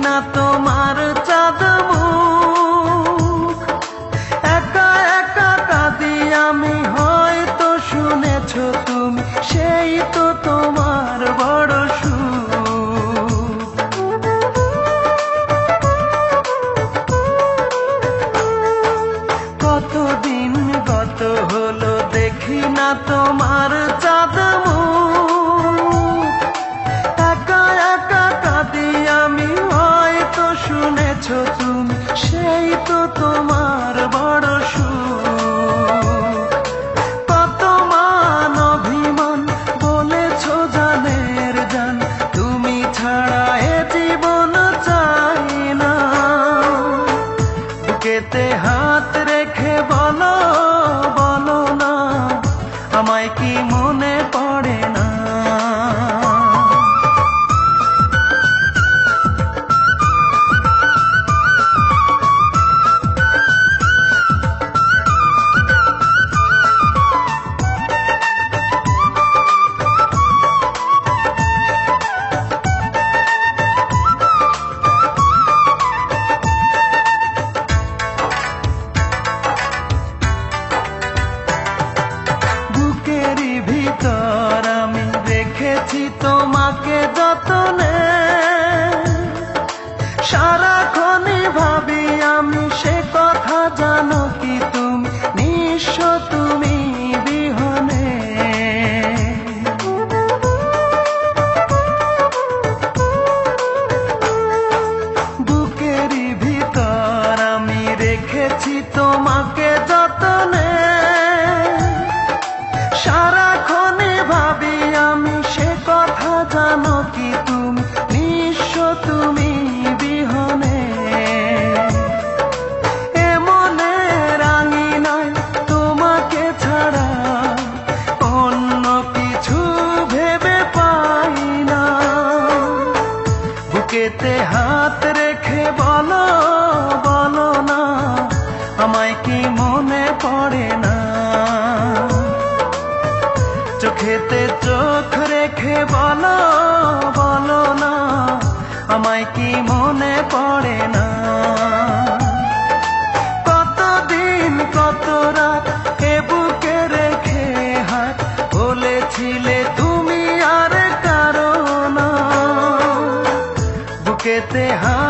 না তোমার চাঁদ মুখ, একা একা কাঁদি আমি, হয়তো শুনেছো তুমি, সেই তো তোমার বড় সুখ। কতদিন গত হলো দেখি না তোমার চাঁদ মুখ, একা একা কাঁদি আমি, হয়তো শুনেছো তুমি, সেই তো তোমার বড় সুখ। কত মান অভিমান বলেছো জানের জান, তুমি ছাড়া এ জীবন চাই না। বুকেতে হাত রেখে বলো বলো না, আমায় কি মনে পড়ে না? বুকেরই ভিতর আমি রেখেছি তোমাকে যতনে, সারাক্ষণই ভাবি আমি সে কথা, জানো কি তুমি, নিঃস্ব তুমি বিহনে। বুকেরই ভিতর আমি রেখেছি তোমাকে যতনে, সারাক্ষণে ভাবি আমি সে কথা, জানো কি তুমি, নিঃস্ব তুমি বিহনে। এমনে রাঙি নাই তোমাকে ছাড়া, অন্য কিছু ভেবে পাই না। বুকেতে হাত রেখে বলো বলো না, আমায় কি মনে পড়ে না? চোখেতে চোখ রেখে বলো বলো না, আমায় কি মনে পড়ে না? কতদিন কত রাত এ বুকে রেখে হাত, বলেছিলে তুমি আর কারো না। বুকেতে হাত